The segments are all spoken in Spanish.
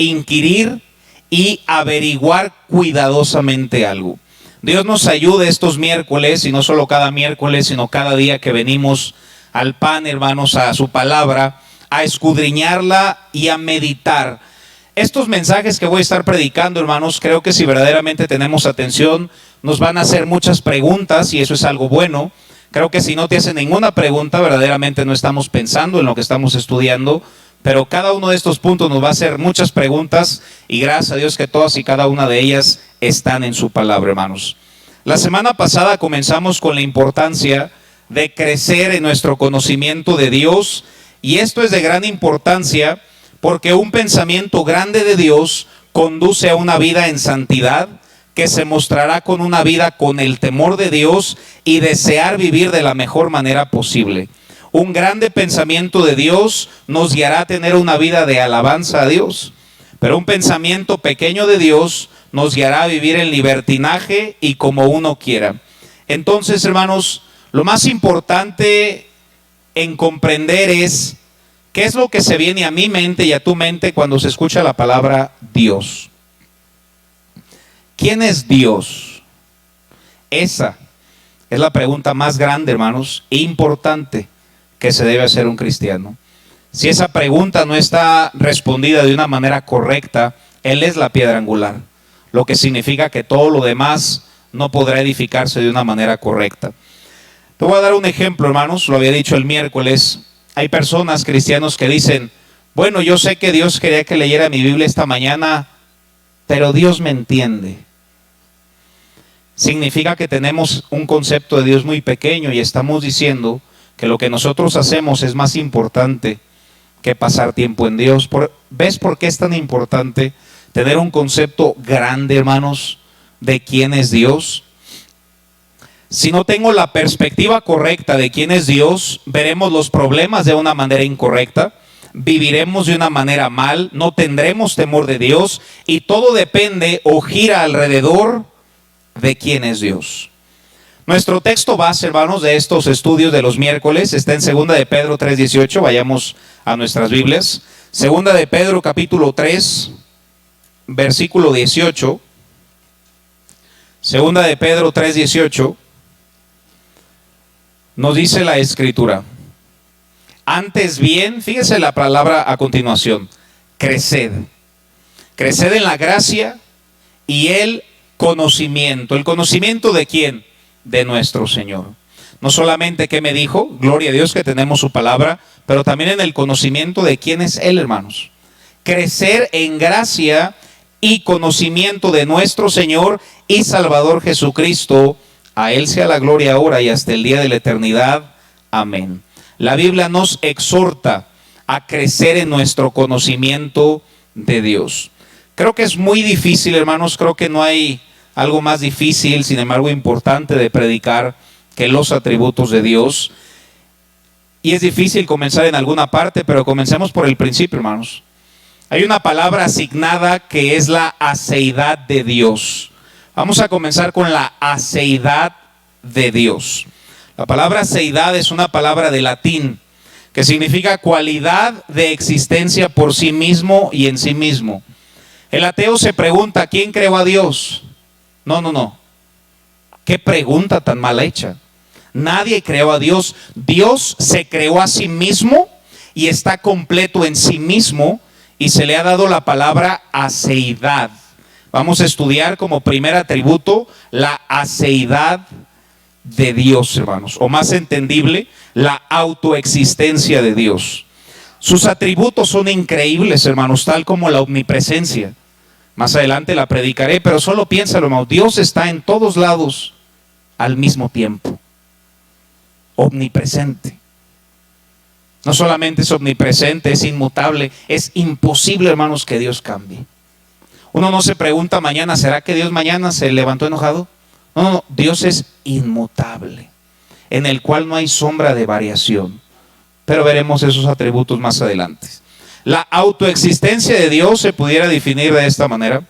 inquirir y averiguar cuidadosamente algo. Dios nos ayude estos miércoles, y no solo cada miércoles, sino cada día que venimos al pan, hermanos, a su palabra, a escudriñarla y a meditar. Estos mensajes que voy a estar predicando, hermanos, creo que si verdaderamente tenemos atención, nos van a hacer muchas preguntas, y eso es algo bueno. Creo que si no te hacen ninguna pregunta, verdaderamente no estamos pensando en lo que estamos estudiando, pero cada uno de estos puntos nos va a hacer muchas preguntas, y gracias a Dios que todas y cada una de ellas están en su palabra, hermanos. La semana pasada comenzamos con la importancia de crecer en nuestro conocimiento de Dios, y esto es de gran importancia porque un pensamiento grande de Dios conduce a una vida en santidad, que se mostrará con una vida con el temor de Dios y desear vivir de la mejor manera posible. Un grande pensamiento de Dios nos guiará a tener una vida de alabanza a Dios, pero un pensamiento pequeño de Dios nos guiará a vivir en libertinaje y como uno quiera. Entonces, hermanos, lo más importante en comprender es qué es lo que se viene a mi mente y a tu mente cuando se escucha la palabra Dios. ¿Quién es Dios? Esa es la pregunta más grande, hermanos, e importante que se debe hacer un cristiano. Si esa pregunta no está respondida de una manera correcta, Él es la piedra angular, lo que significa que todo lo demás no podrá edificarse de una manera correcta. Te voy a dar un ejemplo, hermanos, lo había dicho el miércoles. Hay personas, cristianos, que dicen, bueno, yo sé que Dios quería que leyera mi Biblia esta mañana, pero Dios me entiende. Significa que tenemos un concepto de Dios muy pequeño, y estamos diciendo que lo que nosotros hacemos es más importante que pasar tiempo en Dios. ¿Ves por qué es tan importante tener un concepto grande, hermanos, de quién es Dios? Si no tengo la perspectiva correcta de quién es Dios, veremos los problemas de una manera incorrecta, viviremos de una manera mal, no tendremos temor de Dios, y todo depende o gira alrededor de quién es Dios. Nuestro texto base, hermanos, de estos estudios de los miércoles está en 2 de Pedro 3:18. Vayamos a nuestras Biblias. 2 de Pedro capítulo 3, versículo 18. 2 de Pedro 3:18. Nos dice la Escritura: antes bien, fíjese la palabra a continuación, creced. Creced en la gracia y el conocimiento. ¿El conocimiento de quién? De nuestro Señor. No solamente que me dijo, gloria a Dios que tenemos su palabra, pero también en el conocimiento de quién es Él, hermanos. Crecer en gracia y conocimiento de nuestro Señor y Salvador Jesucristo. A Él sea la gloria ahora y hasta el día de la eternidad. Amén. La Biblia nos exhorta a crecer en nuestro conocimiento de Dios. Creo que es muy difícil, hermanos, creo que no hay algo más difícil, sin embargo importante, de predicar que los atributos de Dios. Y es difícil comenzar en alguna parte, pero comencemos por el principio, hermanos. Hay una palabra asignada que es la aceidad de Dios. Vamos a comenzar con la aceidad de Dios. La palabra aceidad es una palabra de latín que significa cualidad de existencia por sí mismo y en sí mismo. El ateo se pregunta, ¿quién creó a Dios? No. ¿Qué pregunta tan mal hecha? Nadie creó a Dios. Dios se creó a sí mismo y está completo en sí mismo, y se le ha dado la palabra aceidad. Vamos a estudiar como primer atributo la aceidad de Dios, hermanos, o más entendible, la autoexistencia de Dios. Sus atributos son increíbles, hermanos, tal como la omnipresencia. Más adelante la predicaré, pero solo piénsalo, hermano. Dios está en todos lados al mismo tiempo. Omnipresente. No solamente es omnipresente, es inmutable. Es imposible, hermanos, que Dios cambie. Uno no se pregunta mañana, ¿será que Dios mañana se levantó enojado? No, Dios es inmutable, en el cual no hay sombra de variación. Pero veremos esos atributos más adelante. La autoexistencia de Dios se pudiera definir de esta manera.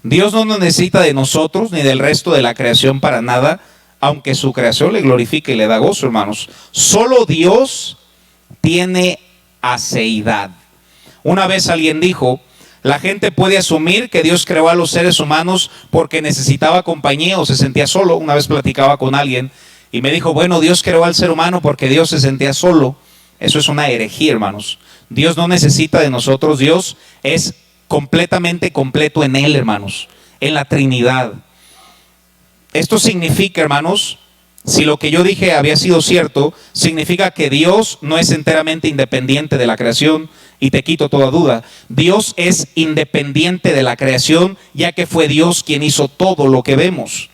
Dios no nos necesita de nosotros ni del resto de la creación para nada, aunque su creación le glorifica y le da gozo, hermanos. Solo Dios tiene aceidad. Una vez alguien dijo, La gente puede asumir que Dios creó a los seres humanos porque necesitaba compañía o se sentía solo. Una vez platicaba con alguien y me dijo, bueno, Dios creó al ser humano porque Dios se sentía solo. Eso es una herejía, hermanos. Dios no necesita de nosotros. Dios es completamente completo en Él, hermanos, en la Trinidad. Esto significa, hermanos, si lo que yo dije había sido cierto, significa que Dios no es enteramente independiente de la creación, y te quito toda duda. Dios es independiente de la creación, ya que fue Dios quien hizo todo lo que vemos.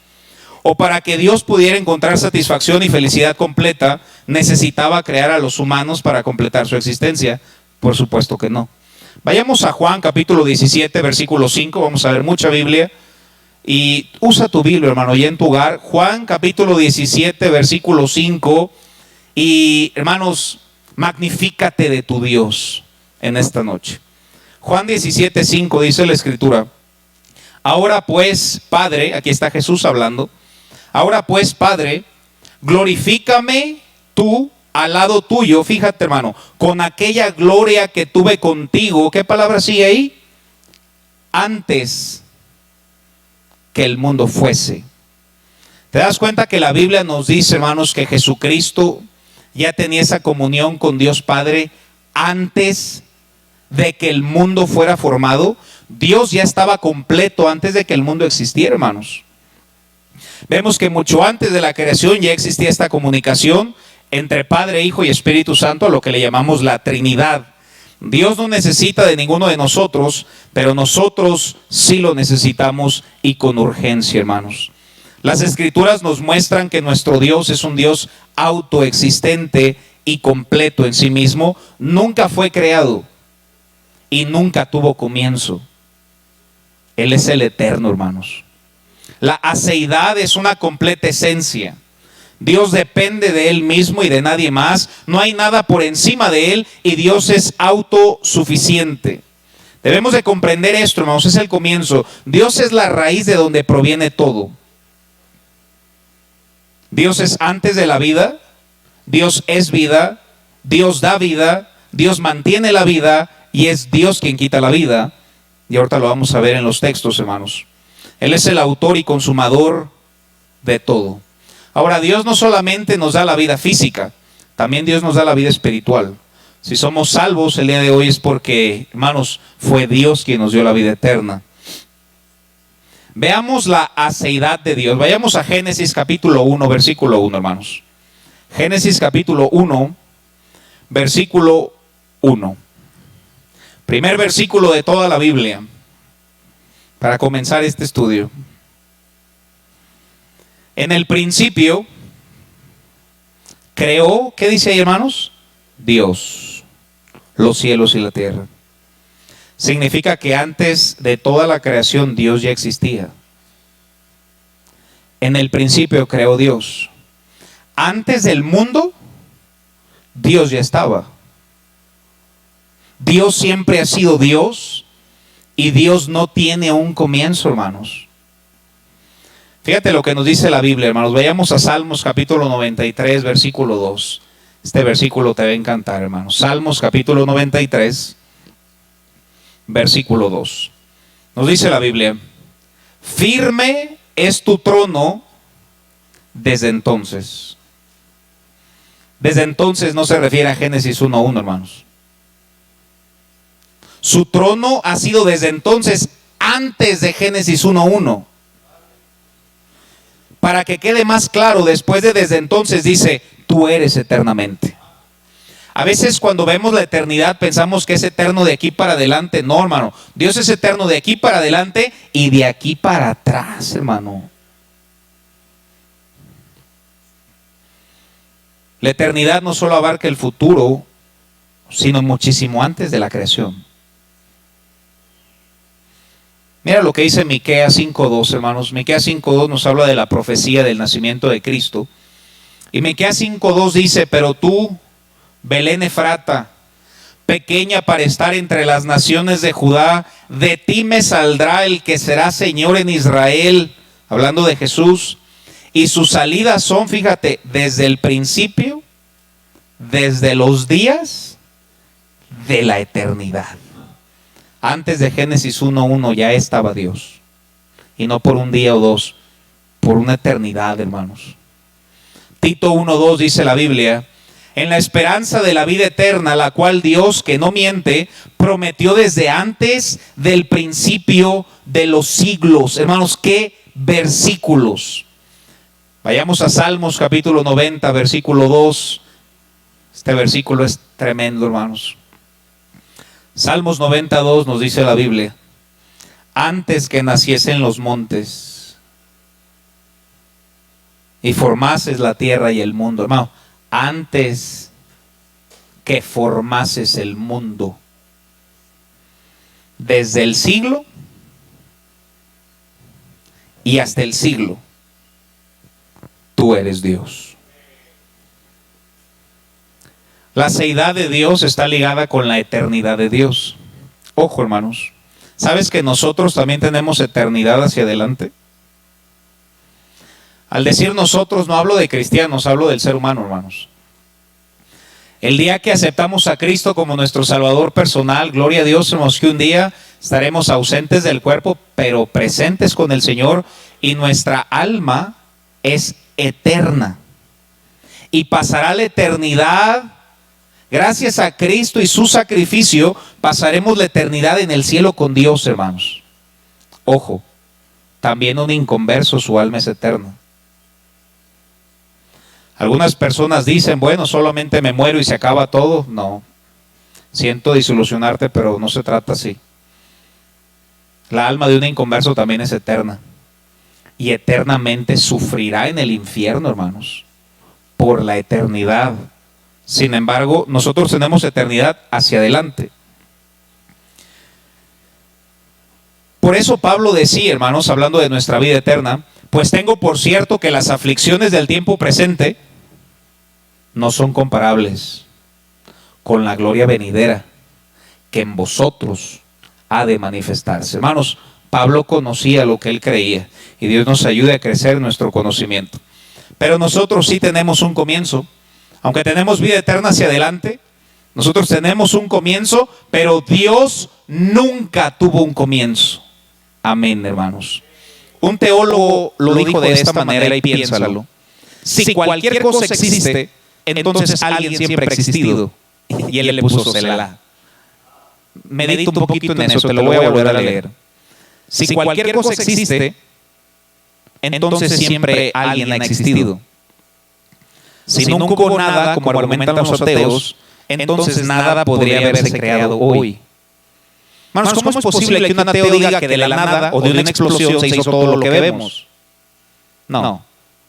O para que Dios pudiera encontrar satisfacción y felicidad completa, necesitaba crear a los humanos para completar su existencia. Por supuesto que no. Vayamos a Juan capítulo 17, versículo 5, vamos a ver mucha Biblia. Y usa tu Biblia, hermano, ya en tu hogar. Juan capítulo 17, versículo 5. Y hermanos, magnifícate de tu Dios en esta noche. Juan 17, 5 dice la Escritura: ahora pues, Padre, aquí está Jesús hablando. Ahora pues, Padre, glorifícame tú al lado tuyo, fíjate, hermano, con aquella gloria que tuve contigo. ¿Qué palabra sigue ahí? Antes que el mundo fuese. ¿Te das cuenta que la Biblia nos dice, hermanos, que Jesucristo ya tenía esa comunión con Dios Padre antes de que el mundo fuera formado? Dios ya estaba completo antes de que el mundo existiera, hermanos. Vemos que mucho antes de la creación ya existía esta comunicación entre Padre, Hijo y Espíritu Santo, a lo que le llamamos la Trinidad. Dios no necesita de ninguno de nosotros, pero nosotros sí lo necesitamos, y con urgencia, hermanos. Las Escrituras nos muestran que nuestro Dios es un Dios autoexistente y completo en sí mismo. Nunca fue creado y nunca tuvo comienzo. Él es el eterno, hermanos. La aceidad es una completa esencia. Dios depende de Él mismo y de nadie más. No hay nada por encima de Él, y Dios es autosuficiente. Debemos de comprender esto, hermanos. Es el comienzo. Dios es la raíz de donde proviene todo. Dios es antes de la vida. Dios es vida. Dios da vida. Dios mantiene la vida, y es Dios quien quita la vida. Y ahorita lo vamos a ver en los textos, hermanos. Él es el autor y consumador de todo. Ahora, Dios no solamente nos da la vida física, también Dios nos da la vida espiritual. Si somos salvos el día de hoy es porque, hermanos, fue Dios quien nos dio la vida eterna. Veamos la aceidad de Dios. Vayamos a Génesis capítulo 1, versículo 1, hermanos. Génesis capítulo 1, versículo 1. Primer versículo de toda la Biblia para comenzar este estudio. En el principio creó, ¿qué dice ahí, hermanos? Dios, los cielos y la tierra. Significa que antes de toda la creación Dios ya existía. En el principio creó Dios. Antes del mundo, Dios ya estaba. Dios siempre ha sido Dios, y Dios no tiene un comienzo, hermanos. Fíjate lo que nos dice la Biblia, hermanos. Vayamos a Salmos capítulo 93, versículo 2. Este versículo te va a encantar, hermanos. Salmos capítulo 93, versículo 2. Nos dice la Biblia: firme es tu trono desde entonces. Desde entonces no se refiere a Génesis 1:1, hermanos. Su trono ha sido desde entonces, antes de Génesis 1:1. Para que quede más claro, después de desde entonces dice: tú eres eternamente. A veces cuando vemos la eternidad pensamos que es eterno de aquí para adelante. No, hermano. Dios es eterno de aquí para adelante y de aquí para atrás, hermano. La eternidad no solo abarca el futuro, sino muchísimo antes de la creación. Mira lo que dice Miqueas 5:2, hermanos. Miqueas 5:2 nos habla de la profecía del nacimiento de Cristo. Y Miqueas 5:2 dice: pero tú, Belén Efrata, pequeña para estar entre las naciones de Judá, de ti me saldrá el que será Señor en Israel. Hablando de Jesús. Y sus salidas son, fíjate, desde el principio, desde los días de la eternidad. Antes de Génesis 1:1 ya estaba Dios. Y no por un día o dos, por una eternidad, hermanos. Tito 1:2 dice la Biblia: en la esperanza de la vida eterna, la cual Dios, que no miente, prometió desde antes del principio de los siglos. Hermanos, qué versículos. Vayamos a Salmos capítulo 90, versículo 2. Este versículo es tremendo, hermanos. Salmos 92 nos dice la Biblia: antes que naciesen los montes y formases la tierra y el mundo. Hermano, antes que formases el mundo, desde el siglo y hasta el siglo, tú eres Dios. La seidad de Dios está ligada con la eternidad de Dios. Ojo, hermanos, ¿sabes que nosotros también tenemos eternidad hacia adelante? Al decir nosotros, no hablo de cristianos, hablo del ser humano, hermanos. El día que aceptamos a Cristo como nuestro Salvador personal, gloria a Dios, hermanos, que un día estaremos ausentes del cuerpo, pero presentes con el Señor, y nuestra alma es eterna. Y pasará la eternidad. Gracias a Cristo y su sacrificio, pasaremos la eternidad en el cielo con Dios, hermanos. Ojo, también un inconverso, su alma es eterna. Algunas personas dicen, bueno, solamente me muero y se acaba todo. No, siento desilusionarte, pero no se trata así. La alma de un inconverso también es eterna. Y eternamente sufrirá en el infierno, hermanos, por la eternidad. Sin embargo, nosotros tenemos eternidad hacia adelante. Por eso Pablo decía, hermanos, hablando de nuestra vida eterna: pues tengo por cierto que las aflicciones del tiempo presente no son comparables con la gloria venidera que en vosotros ha de manifestarse. Hermanos, Pablo conocía lo que él creía, y Dios nos ayude a crecer en nuestro conocimiento. Pero nosotros sí tenemos un comienzo. Aunque tenemos vida eterna hacia adelante, nosotros tenemos un comienzo, pero Dios nunca tuvo un comienzo. Amén, hermanos. Un teólogo lo dijo de esta manera, y piénsalo: si cualquier cosa existe, entonces alguien siempre ha existido. Y él le puso Selah. Medita un poquito en eso, te lo voy a volver a leer. Si cualquier cosa existe, entonces siempre alguien ha existido. Si nunca hubo nada, como argumentan los ateos, entonces nada podría haberse creado hoy. Hermanos, ¿cómo es posible que un ateo diga que de la nada o de una explosión se hizo todo lo que vemos? No,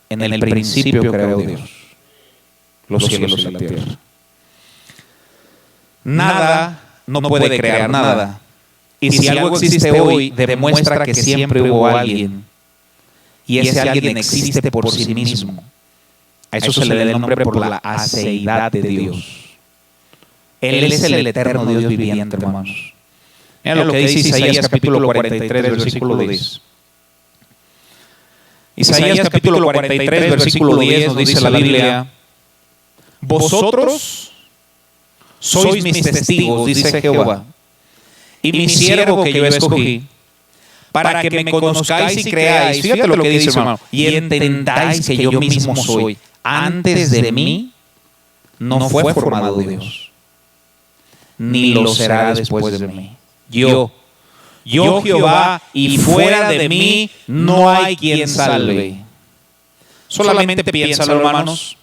en el principio creó Dios los cielos y la tierra. Nada no puede crear nada. Y si algo existe hoy, demuestra que siempre hubo alguien. Y ese alguien existe por sí mismo. A eso se le da el nombre por la aceidad de Dios. Él es el eterno Dios viviente, hermanos. Mira lo que dice Isaías capítulo 43, versículo 10. Isaías capítulo 43, versículo 10 nos dice la Biblia: vosotros sois mis testigos, dice Jehová, y mi siervo que yo escogí, para que me conozcáis y creáis. Fíjate lo que dice, hermano: y entendáis que yo mismo soy. Antes de mí no fue formado Dios, ni lo será después de mí. Yo Jehová, y fuera de mí no hay quien salve. Solamente piénsalo, hermanos.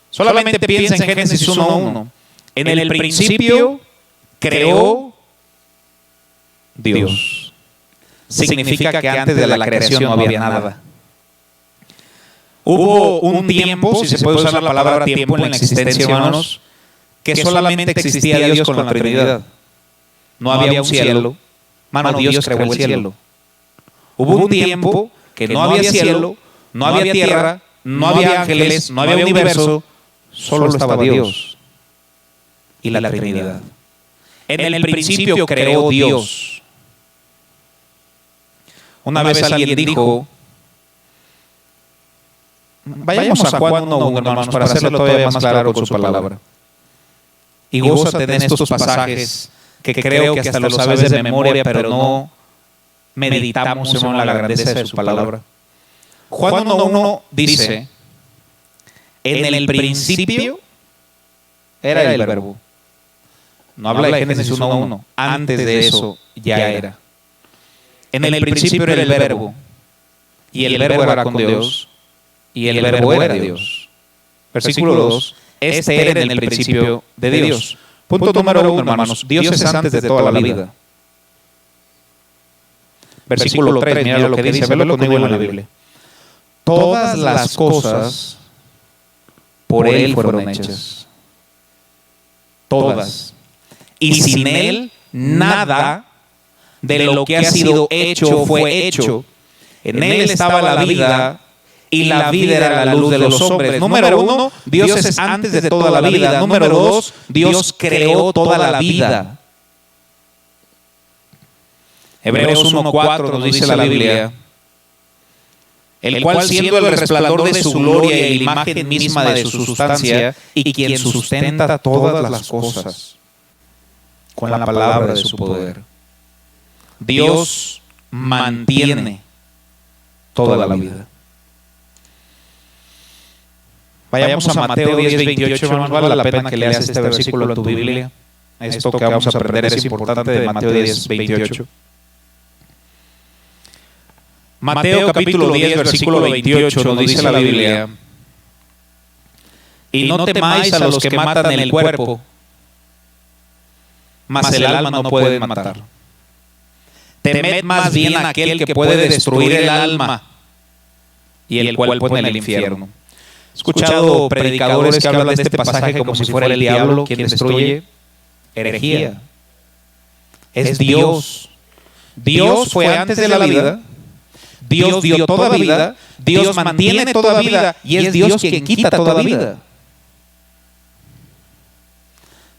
Solamente piensa en Génesis 1:1. En el principio creó Dios. Significa que antes de la creación no había nada. Hubo un tiempo, si se puede usar la palabra tiempo en la existencia, hermanos, que solamente existía Dios con la Trinidad. No había un cielo. Hermano, Dios creó el cielo. Hubo un tiempo que no había cielo, no había tierra, no había ángeles, no había universo, solo estaba Dios y la Trinidad. En el principio creó Dios. Una vez alguien dijo, vayamos a Juan 1:1, hermanos, para hacerlo todavía más claro con su palabra. Y gózate en estos pasajes que creo que hasta lo sabes de memoria, pero no meditamos, hermano, en la grandeza de su palabra. Juan 1:1 dice, en el principio era el verbo. No habla de Génesis 1:1. Antes de eso ya era. En el principio era el verbo. Y el verbo era con Dios. Y el verbo era Dios. Versículo 2. Este era en el principio de Dios. Punto número 1, hermanos. Dios es antes de toda la vida. Versículo 3. Mira lo que dice. Velo conmigo en la Biblia. Todas las cosas por Él fueron hechas. Todas. Y sin Él, nada de lo que ha sido hecho fue hecho. En Él estaba la vida, y la vida era la luz de los hombres. Número 1, Dios es antes de toda la vida. Número 2, Dios creó toda la vida. Hebreos 1:4 nos dice la Biblia, el cual siendo el resplandor de su gloria y la imagen misma de su sustancia, y quien sustenta todas las cosas con la palabra de su poder. Dios mantiene toda la vida. Vayamos a Mateo 10:28, hermanos. Vale la pena que leas este versículo en tu Biblia. Esto que vamos a aprender es importante, de Mateo 10:28. Mateo capítulo 10, versículo 28, nos dice la Biblia, y no temáis a los que matan el cuerpo, mas el alma no pueden matar. Temed más bien a aquel que puede destruir el alma y el cuerpo en el infierno. He escuchado predicadores que hablan de este pasaje como si fuera el diablo quien destruye. Herejía. Es Dios. Dios fue antes de la vida. Dios dio toda vida. Dios mantiene toda vida. Y es Dios quien quita toda vida.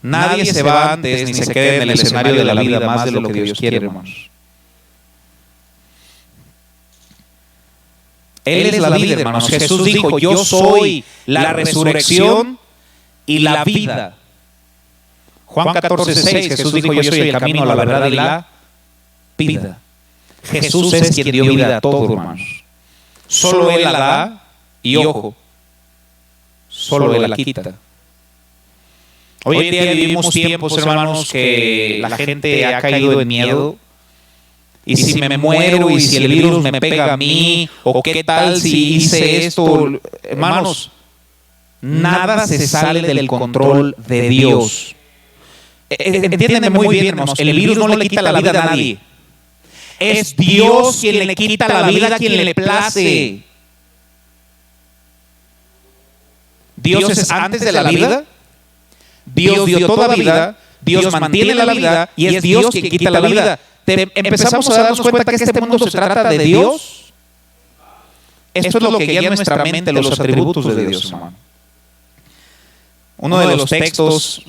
Nadie se va antes ni se queda en el escenario de la vida más de lo que Dios quiere, hermanos. Él es la vida, hermanos. Jesús dijo, yo soy la resurrección y la vida. Juan 14:6, Jesús dijo, yo soy el camino, la verdad y la vida. Jesús es quien dio vida a todo, hermanos. Solo Él la da y, ojo, solo Él la quita. Hoy en día vivimos tiempos, hermanos, que la gente ha caído en miedo. Y si me muero, y si el virus me pega a mí, o qué tal si hice esto, hermanos, nada se sale del control de Dios. Entiéndeme muy bien, hermanos, el virus no le quita la vida a nadie. Es Dios quien le quita la vida a quien le place. Dios es antes de la vida, Dios dio toda vida, Dios mantiene la vida, y es Dios quien quita la vida. Empezamos a darnos cuenta que este mundo se trata de Dios. Esto es lo que guía nuestra mente, los atributos de Dios, hermano. Uno de los textos,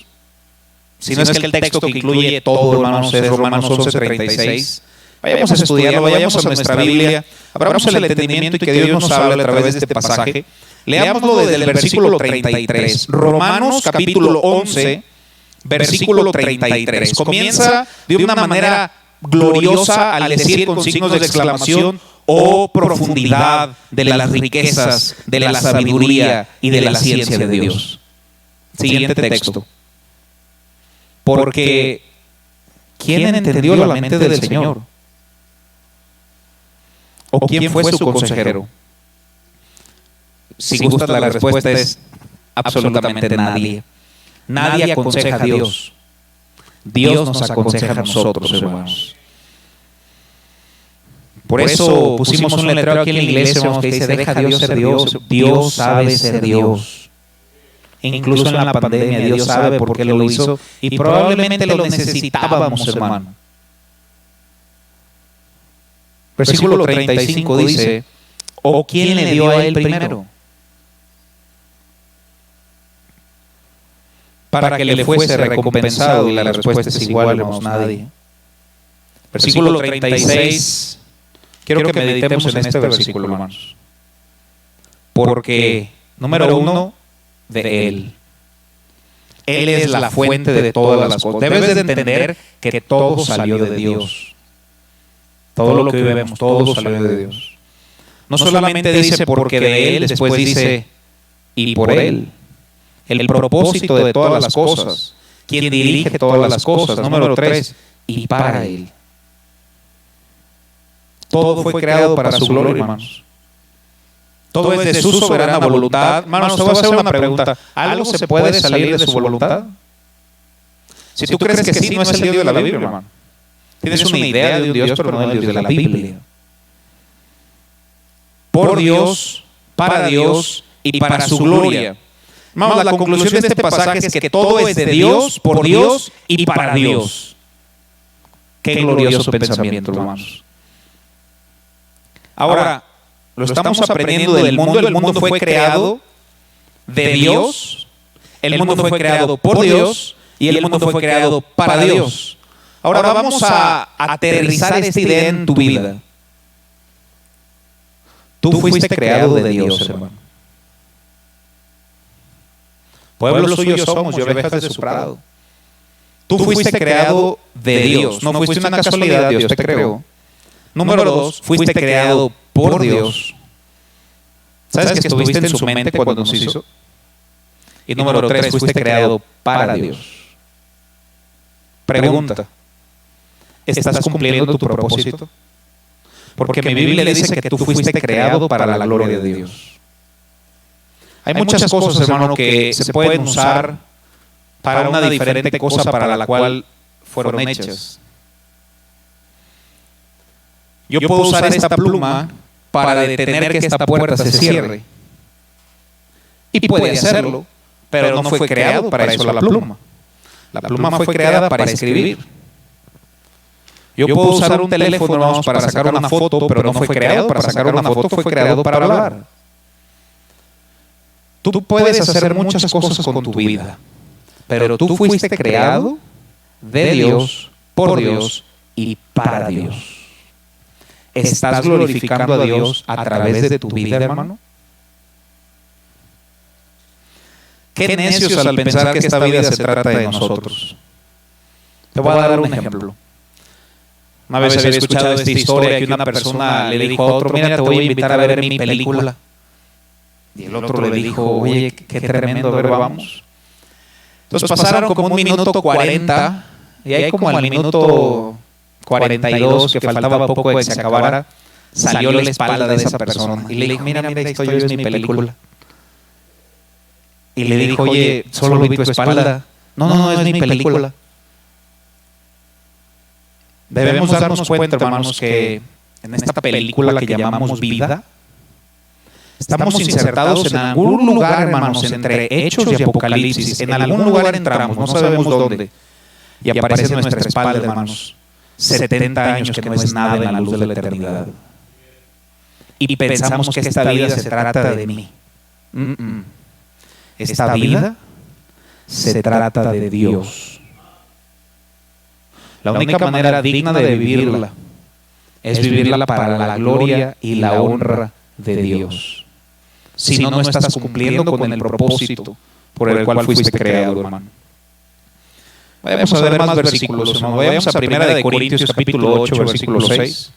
si no es que el texto que incluye todo, hermanos, es Romanos 11:36. Vayamos a estudiarlo, vayamos a nuestra Biblia, abramos el entendimiento y que Dios nos hable a través de este pasaje. Leámoslo desde el versículo 33. Romanos capítulo 11, versículo 33. Comienza de una manera gloriosa al decir con signos de exclamación, oh profundidad de las riquezas, de la sabiduría y de la ciencia de Dios. Siguiente texto. Porque ¿quién entendió la mente del Señor? ¿O quién fue su consejero? Si gusta, la respuesta es absolutamente nadie. Nadie aconseja a Dios. Dios nos aconseja a nosotros, hermanos. Por eso pusimos un letrero aquí en la iglesia, hermanos, que dice, deja a Dios ser Dios. Dios sabe ser Dios. Incluso en la pandemia, Dios sabe por qué lo hizo, y probablemente lo necesitábamos, hermano. Versículo 35 dice, ¿o quién le dio a él primero? Para que le fuese recompensado, y la respuesta es igual, hermanos, nadie. Versículo 36, quiero que meditemos en este versículo, hermanos. Porque, número 1, de Él. Él es la fuente de todas las cosas. Debes de entender que todo salió de Dios. Todo lo que hoy vemos, todo salió de Dios. No solamente dice porque de Él, después dice y por Él. El propósito de todas las cosas. Quien dirige todas las cosas. Número 3, y para Él. Todo fue creado para su gloria, hermanos. Todo es de su soberana voluntad. Hermanos, te voy a hacer una pregunta. ¿Algo se puede salir de su voluntad? Si tú crees que sí, no es el Dios de la Biblia, hermano. Tienes una idea de un Dios, pero no el Dios de la Biblia. Por Dios, para Dios y para su gloria. Hermanos, la conclusión de este pasaje es que todo es de Dios, por Dios y para Dios. Qué glorioso pensamiento, hermanos. Ahora, lo estamos aprendiendo del mundo. El mundo fue creado de Dios, el mundo fue creado por Dios y el mundo fue creado para Dios. Ahora vamos a aterrizar esta idea en tu vida. Tú fuiste creado de Dios, hermano. Pueblo suyo somos y ovejas de su prado. Tú fuiste creado de Dios, no fuiste una casualidad, Dios te creó. Número 2, fuiste creado por Dios. ¿Sabes que estuviste en su mente cuando nos hizo? Y número 3, fuiste creado para Dios. Pregunta, ¿estás cumpliendo tu propósito? Porque mi Biblia dice que tú fuiste creado para la gloria de Dios. Hay muchas cosas, hermano, que se pueden usar para una diferente cosa para la cual fueron hechas. Yo puedo usar esta pluma para detener que esta puerta se cierre. Y puede hacerlo, pero no fue creado para eso la pluma. La pluma fue creada para escribir. Yo puedo usar un teléfono, hermanos, para sacar una foto, pero no fue creado para sacar una foto, fue creado para hablar. Tú puedes hacer muchas cosas con tu vida, pero tú fuiste creado de Dios, por Dios y para Dios. ¿Estás glorificando a Dios a través de tu vida, hermano? Qué necios al pensar que esta vida se trata de nosotros. Te voy a dar un ejemplo. Una vez había escuchado esta historia que una persona le dijo a otro: mira, te voy a invitar a ver mi película. Y el otro le dijo: oye, qué tremendo, a ver, vamos. Entonces pasaron como un minuto 40 y ahí como al minuto 42, que faltaba poco de que se acabara, salió la espalda de esa persona y le dijo: mira, esto yo es mi película. Y le dijo: oye, solo vi tu espalda. No, es mi película. Debemos darnos cuenta, hermanos, que en esta película que llamamos vida, estamos insertados en algún lugar, hermanos, entre Hechos y Apocalipsis. En algún lugar entramos, no sabemos dónde, y aparece en nuestra espalda, hermanos, 70 años que no es nada en la luz de la eternidad. Y pensamos que esta vida se trata de mí. Esta vida se trata de Dios. La única manera digna de vivirla es vivirla para la gloria y la honra de Dios. Si no, no estás cumpliendo con el propósito por el cual fuiste creado, hermano. Vayamos a ver más versículos, hermano. Vayamos a 1 Corintios capítulo 8, versículo 6.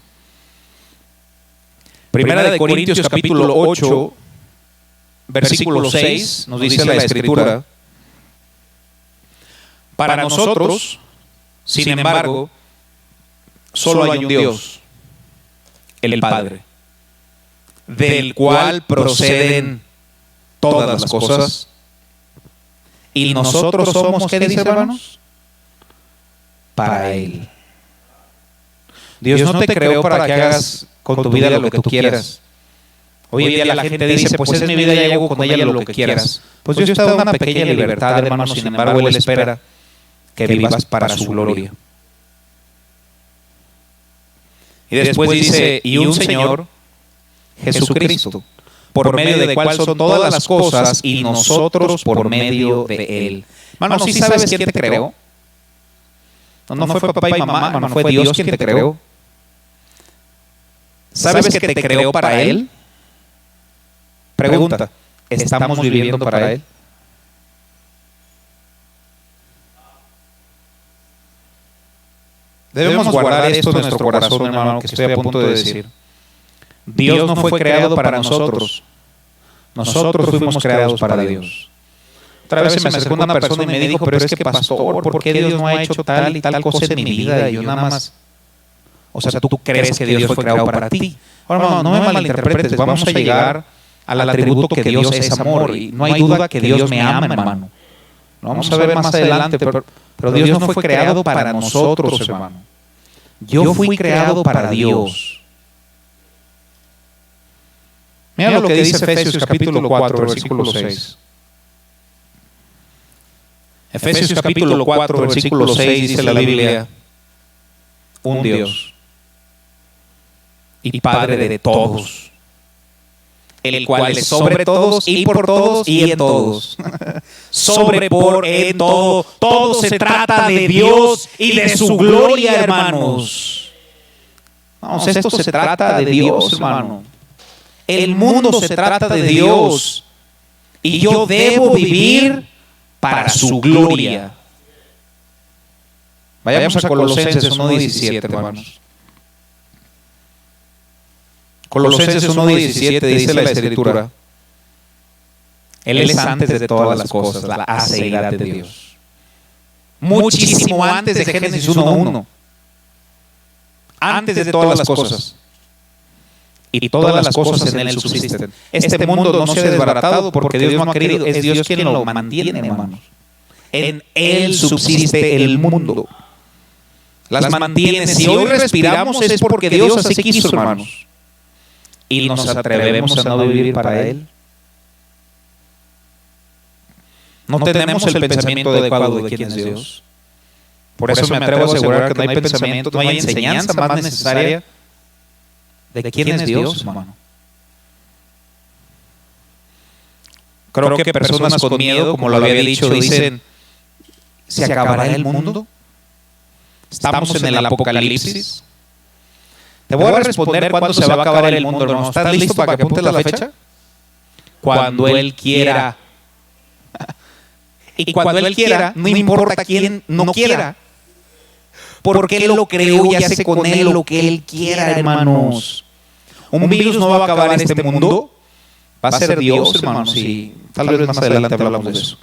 1 Corintios capítulo 8, versículo 6, nos dice la Escritura: para nosotros, sin embargo, solo hay un Dios, el Padre, del cual proceden todas las cosas, y nosotros somos, ¿qué dice, hermanos? Para Él. Dios no te creó para que hagas con tu vida lo que tú quieras. Hoy en día la gente dice: pues es mi vida y hago con ella lo que quieras. Pues Dios te da una pequeña libertad, hermanos. Sin embargo, Él espera que vivas para su gloria. Y después dice: y un Señor, Jesucristo, por medio del cual son todas las cosas, y nosotros por medio de Él. Hermano, ¿sí sabes quién te creó? No fue papá y mamá, hermano, fue Dios quien te creó. ¿Sabes que te creó para Él? Pregunta, ¿estamos viviendo para Él? Debemos guardar esto en nuestro corazón, hermano, que estoy a punto de decir. Dios no fue creado para nosotros. Nosotros fuimos creados para Dios. Otra vez se me acercó una persona y me dijo, pero es que pastor, ¿por qué Dios no ha hecho tal y tal cosa en mi vida? Y yo nada más, o sea, tú crees que Dios fue creado para ti. Ahora, hermano, no me malinterpretes, vamos a llegar al atributo que Dios es amor. Y no hay duda que Dios me ama, hermano. Lo vamos a ver más adelante, pero Dios no fue creado para nosotros, hermano. Yo fui creado para Dios. Mira lo que dice Efesios capítulo 4, versículo 6. Efesios capítulo 4, versículo 6 dice la Biblia, un Dios y Padre de todos, el cual es sobre todos y por todos y en todos. Sobre, por, en todo. Todo se trata de Dios y de su gloria, hermanos. Vamos, esto se trata de Dios, hermano. El mundo se trata de Dios. Y yo debo vivir para su gloria. Vayamos a Colosenses 1:17, hermanos. Colosenses 1:17 dice la Escritura: Él es antes de todas las cosas, la aceidad de Dios. Muchísimo antes de Génesis 1:1. Antes de todas las cosas. Y todas las cosas en Él subsisten. Este mundo no se ha desbaratado porque Dios no ha querido. Es Dios quien lo mantiene, hermanos. En Él subsiste el mundo. Las mantiene. Si hoy respiramos es porque Dios así quiso, hermanos. Y nos atrevemos a no vivir para Él. No tenemos el pensamiento adecuado de quién es Dios. Por eso me atrevo a asegurar que no hay pensamiento, no hay enseñanza más necesaria de quién es Dios, hermano. Creo que personas con miedo, como lo había dicho, dicen, ¿se acabará el mundo? ¿Estamos en el apocalipsis? Te voy a responder cuándo se va a acabar el mundo, hermano. ¿Estás listo para que apuntes la fecha? Cuando Él quiera. Y cuando Él quiera, no importa quién no quiera. Porque Él lo creó y hace con Él lo que Él quiera, hermanos. Un virus no va a acabar en este mundo. Va a ser Dios, hermanos. Y tal vez más adelante hablamos de eso.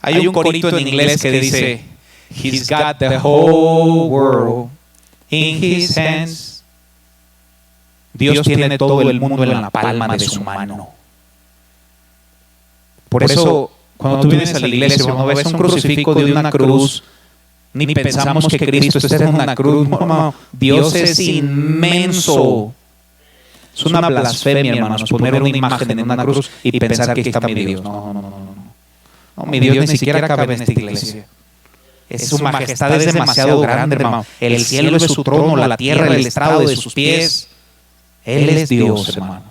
Hay un corito en inglés que dice, He's got the whole world in His hands. Dios tiene todo el mundo en la palma de su mano. Por eso, cuando tú vienes a la iglesia, hermano, ves un crucifijo de una cruz, ni pensamos que Cristo esté en una cruz. No, Dios es inmenso. Es una blasfemia, hermanos, poner una imagen en una cruz y pensar que está mi Dios. No, mi Dios ni siquiera cabe en esta iglesia. Su majestad es demasiado grande, hermano. El cielo es su trono, la tierra el estrado de sus pies. Él es Dios, hermano.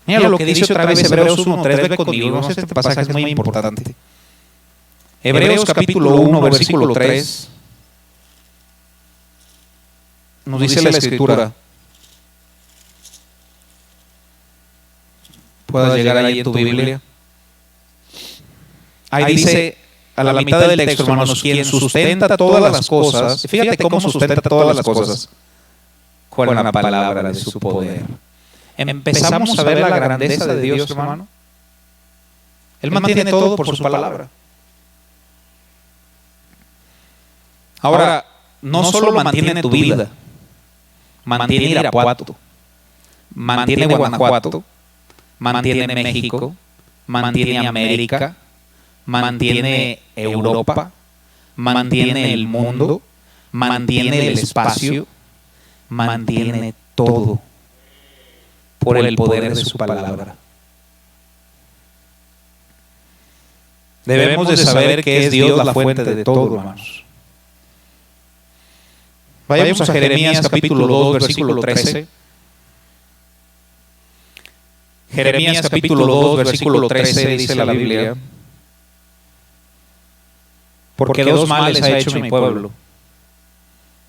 Mira lo que dice otra vez Hebreos 1:3, ve conmigo. Este pasaje es muy importante. Hebreos capítulo 1, versículo 3. Nos dice la Escritura. Puedas llegar ahí en tu Biblia. Ahí dice a la mitad del texto, hermanos, quien sustenta todas las cosas. Fíjate cómo sustenta todas las cosas. Con la palabra de su poder. Empezamos a ver la grandeza de Dios, hermano. Él mantiene todo por su palabra. Ahora, no solo mantiene tu vida, mantiene Irapuato, mantiene Guanajuato, mantiene México, mantiene América, mantiene Europa, mantiene el mundo, mantiene el espacio, mantiene todo por el poder de su palabra. Debemos de saber que es Dios la fuente de todo, hermanos. Vayamos a Jeremías capítulo 2, versículo 13. Jeremías capítulo 2, versículo 13 dice la Biblia: porque dos males ha hecho mi pueblo.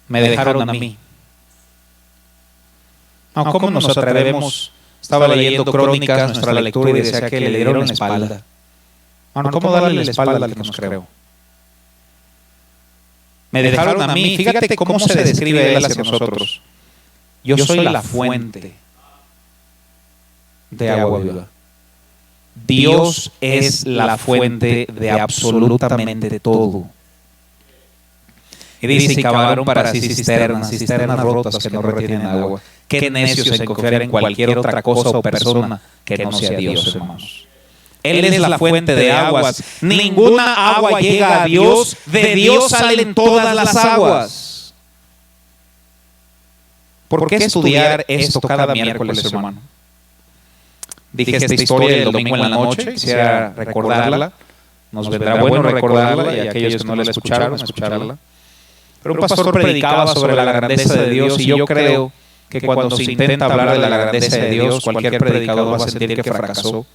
Me dejaron a mí. No, ¿cómo nos atrevemos? Estaba leyendo Crónicas, nuestra lectura, y decía que le dieron la espalda. Bueno, ¿cómo darle la espalda al que nos creó? me dejaron a mí. Fíjate cómo se describe Él hacia nosotros. Yo soy la fuente de agua viva. Dios es la fuente de absolutamente todo. Y dice, y cavaron para sí cisternas rotas que no retienen agua. Qué necios en confiar en cualquier otra cosa o persona que no sea Dios, hermanos. Él es la fuente de aguas. Ninguna agua llega a Dios. De Dios salen todas las aguas. ¿Por qué estudiar esto cada miércoles, hermano? Dije esta historia el domingo en la noche. Quisiera recordarla. Nos vendrá bueno recordarla y aquellos que no la escucharon, escucharla. Pero un pastor predicaba sobre la grandeza de Dios y yo creo que cuando se intenta hablar de la grandeza de Dios, cualquier predicador va a sentir que fracasó.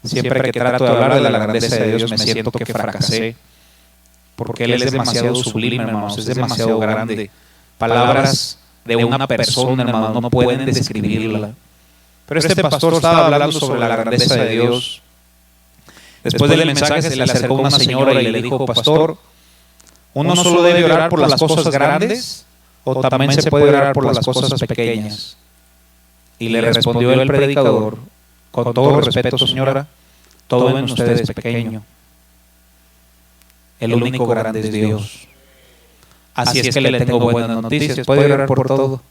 Siempre que trato de hablar de la grandeza de Dios me siento que fracasé, porque Él es demasiado sublime, hermanos, es demasiado grande. Palabras de una persona, hermanos, no pueden describirla. Pero este pastor estaba hablando sobre la grandeza de Dios. Después del mensaje se le acercó una señora y le dijo, pastor, ¿uno solo debe orar por las cosas grandes o también se puede orar por las cosas pequeñas? Y le respondió el predicador, con todo respeto, señora, todo en usted es pequeño. El único grande es Dios. Así es que le tengo buenas noticias. Puede orar por todo.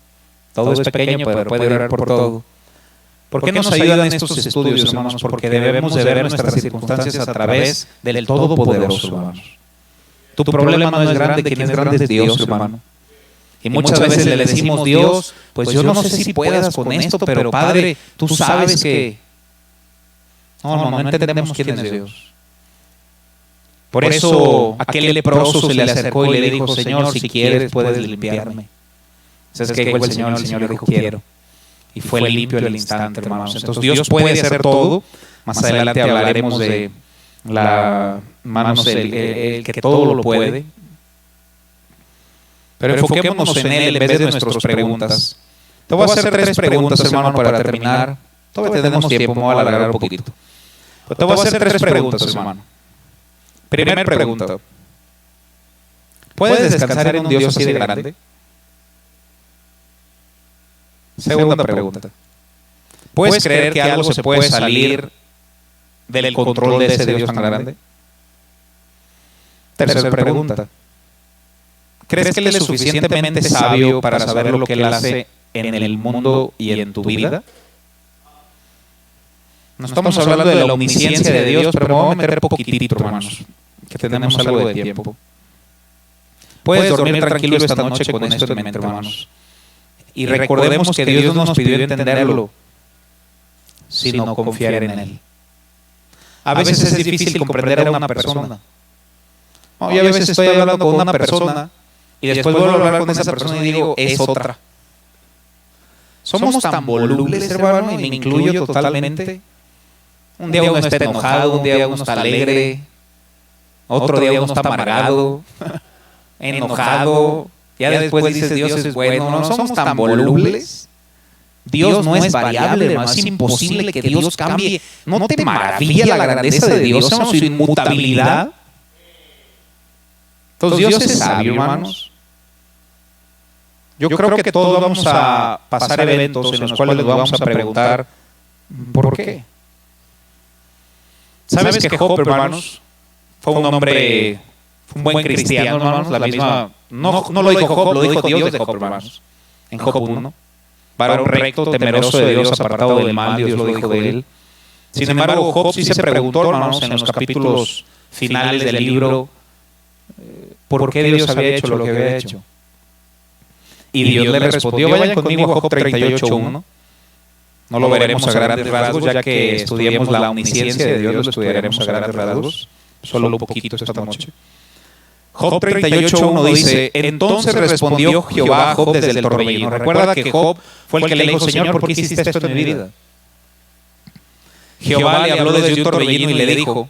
Todo es pequeño, pero puede orar por todo. ¿Por qué nos ayudan estos estudios, hermanos? Porque debemos de ver nuestras circunstancias a través del Todopoderoso, hermanos. Tu problema no es grande, quien es grande es Dios, hermano. Y muchas veces le decimos, Dios, pues yo no sé si puedas con esto, pero Padre, tú sabes que... No entendemos quién es Dios. Por eso aquel leproso se le acercó y le dijo, Señor, si quieres puedes limpiarme. ¿Sabes qué dijo el Señor? El Señor le dijo, quiero. Y fue limpio al instante, hermanos. Entonces Dios puede hacer todo. Más adelante hablaremos de la manos el que todo lo puede. Pero enfoquémonos en Él en vez de nuestras preguntas. Te voy a hacer 3 preguntas, hermano, para terminar. Todavía tenemos tiempo, me voy a alargar un poquito. Pero te voy a hacer 3 preguntas, hermano. Primera pregunta. ¿Puedes descansar en un Dios así de grande? Segunda pregunta. ¿Puedes creer que algo se puede salir del control de ese Dios tan grande? Tercera pregunta. ¿Crees que Él es suficientemente sabio para saber lo que Él hace en el mundo y en tu vida? No estamos hablando de la omnisciencia de Dios, pero me voy a meter poquitito, hermanos, que tenemos algo de tiempo. Puedes dormir tranquilo esta noche con esto en mente, hermanos. Y recordemos que Dios no nos pidió entenderlo, sino confiar en Él. A veces es difícil comprender a una persona. Yo a veces estoy hablando con una persona y después vuelvo a hablar con esa persona y digo, es otra. Somos tan volubles, hermano, y me incluyo totalmente. Un día uno está enojado, un día uno está alegre, otro día uno está amargado, enojado. Ya después dices, Dios es bueno. No somos tan volubles. Dios no es variable, hermano. Es imposible que Dios cambie. ¿No te maravilla la grandeza de Dios, su inmutabilidad? Entonces Dios es sabio, hermanos. Yo creo que todos vamos a pasar eventos en los cuales nos vamos a preguntar ¿por qué? ¿Sabes que Job, hermanos, fue un hombre, fue un buen cristiano, hermanos? La misma, no lo dijo Job, lo dijo Dios de Job, hermanos. En Job 1. Varón recto, temeroso de Dios, apartado del mal, Dios lo dijo de él. Sin embargo, Job sí se preguntó, hermanos, en los capítulos finales del libro, ¿por qué Dios había hecho lo que había hecho? Y Dios le respondió, vayan conmigo a Job 38:1. No lo veremos a grandes rasgos, ya que estudiemos la omnisciencia de Dios, lo estudiaremos a grandes rasgos, solo un poquito esta noche. Job 38:1 dice, entonces respondió Jehová a Job desde el torbellino. Recuerda que Job fue el que le dijo, Señor, ¿por qué hiciste esto en mi vida? Jehová le habló desde un torbellino y le dijo,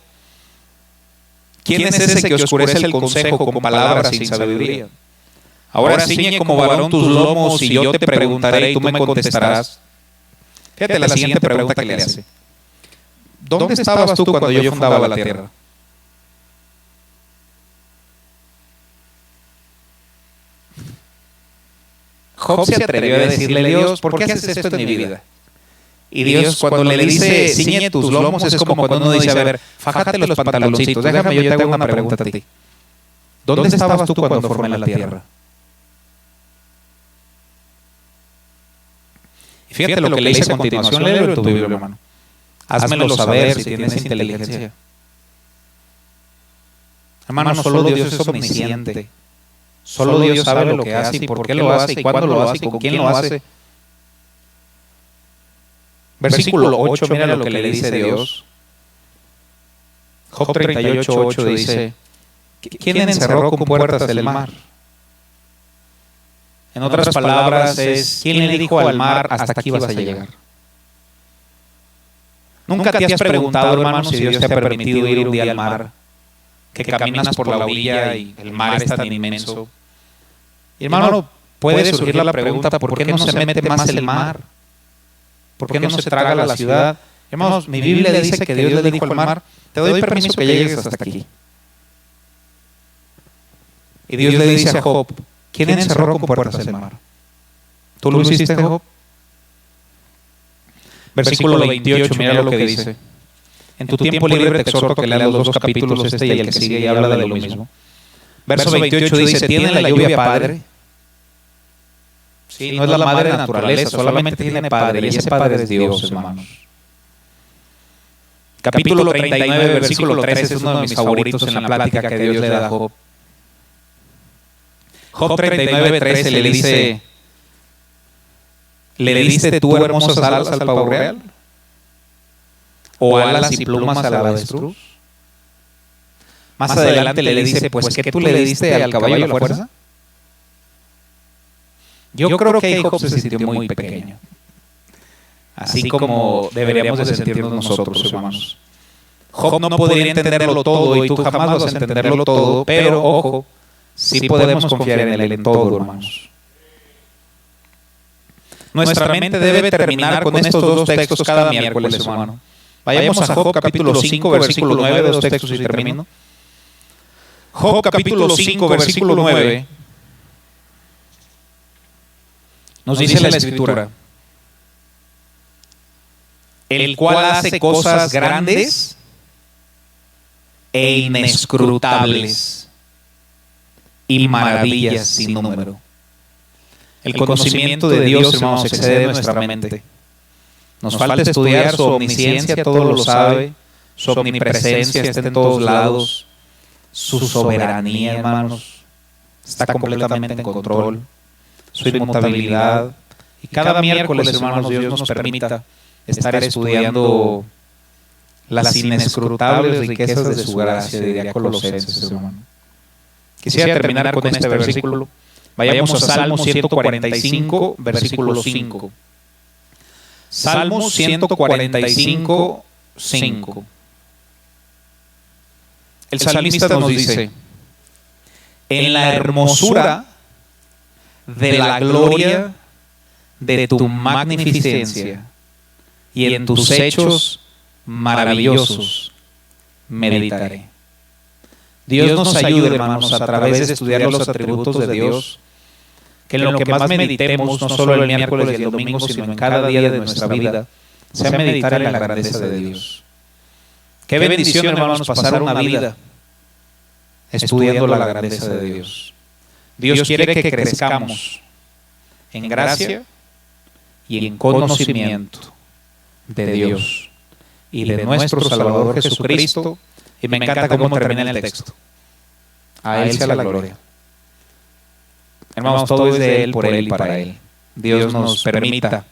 ¿quién es ese que oscurece el consejo con palabras sin sabiduría? Ahora ciñe como varón tus lomos y yo te preguntaré y tú me contestarás. Fíjate la siguiente pregunta que le hace. ¿Dónde estabas tú cuando yo fundaba la tierra? Job se atrevió a decirle: Dios, ¿por qué haces esto en mi vida? Y Dios, cuando le dice, ciñe tus lomos, es como cuando uno dice: a ver, fájate los pantaloncitos, déjame, yo te hago una pregunta a ti. ¿Dónde estabas tú cuando formé la tierra? Y fíjate lo que le dice a continuación, léelo en tu Biblia, hermano. Házmelo saber si tienes inteligencia. Hermano, solo Dios es omnisciente. Solo Dios sabe lo que hace y por qué lo hace y cuándo lo hace y con quién lo hace. Versículo 8, mira lo que le dice Dios. Job 38:8 dice: ¿quién encerró con puertas el mar? En otras palabras es: ¿quién le dijo al mar hasta aquí vas a llegar? ¿Nunca te has preguntado, hermano, si Dios te ha permitido ir un día al mar? Que caminas por la orilla y el mar es tan inmenso. Y hermano, puede surgir la pregunta: ¿por qué no se mete más el mar? ¿Por qué no se traga la ciudad? Hermanos, mi Biblia dice que Dios le dijo al mar: te doy permiso que llegues hasta aquí. Y Dios le dice a Job: ¿quién encerró con puertas el mar? ¿Tú lo hiciste, Job? Versículo 28, mira lo que dice. En tu tiempo libre te exhorto que leas los dos capítulos, este y el que sigue, y habla de lo mismo. Verso 28 dice: ¿tiene la lluvia padre? Sí, no es la madre naturaleza, solamente tiene padre, y ese padre es Dios, hermanos. Capítulo 39, versículo 13 es uno de mis favoritos en la plática que Dios le da a Job. Job 39:13 le dice: ¿le diste tú hermosas alas al pavo real? ¿O alas y plumas al avestruz? Más adelante le dice: pues ¿qué tú le diste al caballo la fuerza? Yo creo que ahí Job se sintió muy pequeño, así como deberíamos de sentirnos nosotros, hermanos. Job no podría entenderlo todo y tú jamás vas a entenderlo todo, pero ojo, sí podemos confiar en él en todo, hermanos. Nuestra mente debe terminar con estos dos textos cada miércoles, hermano. Vayamos a Job capítulo 5, versículo 9, dos textos y termino. Job capítulo 5, versículo 9. Nos dice la Escritura: el cual hace cosas grandes e inescrutables y maravillas sin número. El conocimiento de Dios, hermanos, excede nuestra mente. Nos falta estudiar su omnisciencia, todo lo sabe, su omnipresencia está en todos lados, su soberanía, hermanos, está completamente en control, su inmutabilidad. Y cada miércoles, hermanos, Dios nos permita estar estudiando las inescrutables riquezas de su gracia, diría Colosenses, hermano. Quisiera terminar con este versículo. Vayamos a Salmo 145, versículo 5. Salmo 145, 5. El salmista nos dice: en la hermosura de la gloria de tu magnificencia y en tus hechos maravillosos meditaré. Dios nos ayude, hermanos, a través de estudiar los atributos de Dios, que en lo que más meditemos, no solo el miércoles y el domingo, sino en cada día de nuestra vida, sea meditar en la grandeza de Dios. Qué bendición, hermanos, pasar una vida estudiando la grandeza de Dios. Dios quiere que crezcamos en gracia y en conocimiento de Dios y de nuestro Salvador Jesucristo. Y me encanta cómo termina el texto: a Él sea la gloria. Hermanos, todo es de Él, por Él y para Él. Dios nos permita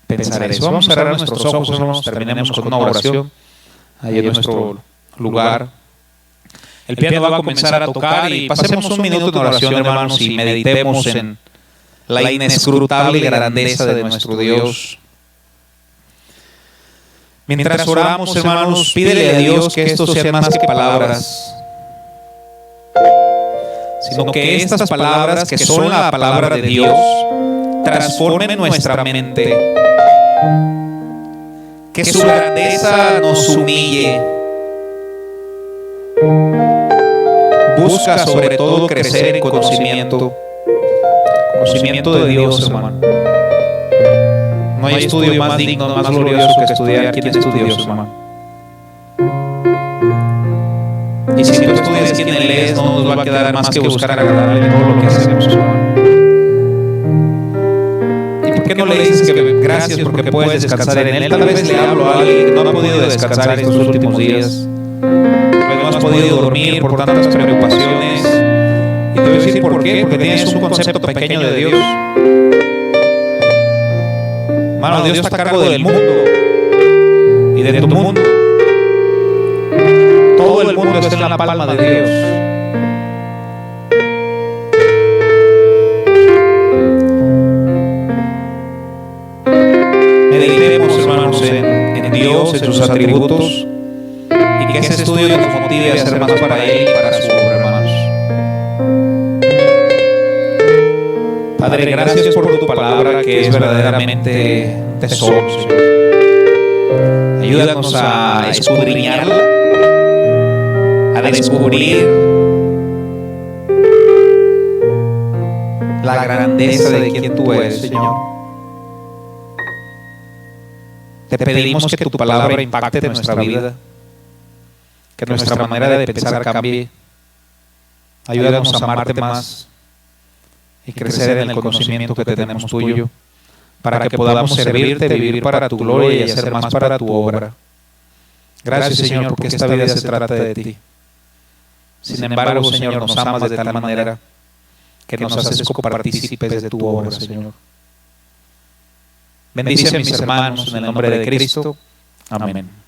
pensar eso. Vamos a cerrar nuestros ojos, hermanos. Terminemos con una oración ahí en nuestro lugar. El piano va a comenzar a tocar y pasemos un minuto en oración, hermanos, y meditemos en la inescrutable grandeza de nuestro Dios. Mientras oramos, hermanos, pídele a Dios que esto sean más que palabras, sino que estas palabras, que son la palabra de Dios, transformen nuestra mente, que su grandeza nos humille. Busca sobre todo crecer en conocimiento, como conocimiento de Dios, hermano. No hay estudio más digno, más glorioso que estudiar quién es tu Dios, hermano. Y si tú estudias quién Él es, no nos va a quedar más que buscar agradarle en todo lo que hacemos, hermano. ¿Y por qué no le dices que gracias porque puedes descansar en Él? Tal vez le hablo a alguien que no ha podido descansar estos últimos días. No has podido dormir por tantas preocupaciones. Y te voy a decir por qué, porque tienes un concepto pequeño de Dios. Hermano, Dios está a cargo del mundo y de tu mundo. Todo el mundo está en la palma de Dios. Meditemos, hermanos, en Dios, en sus atributos, y que ese estudio nos motive a hacer más para Él y para su obra, hermanos. Padre, gracias por tu palabra que es verdaderamente tesoro, Señor. Ayúdanos a escudriñarla, a descubrir la grandeza de quien tú eres, Señor. Te pedimos que tu palabra impacte nuestra vida, que nuestra manera de pensar cambie. Ayúdanos a amarte más y crecer en el conocimiento que tenemos tuyo, para que podamos servirte, vivir para tu gloria y hacer más para tu obra. Gracias, Señor, porque esta vida se trata de ti. Sin embargo, Señor, nos amas de tal manera que nos haces copartícipes de tu obra, Señor. Bendice a mis hermanos en el nombre de Cristo. Amén.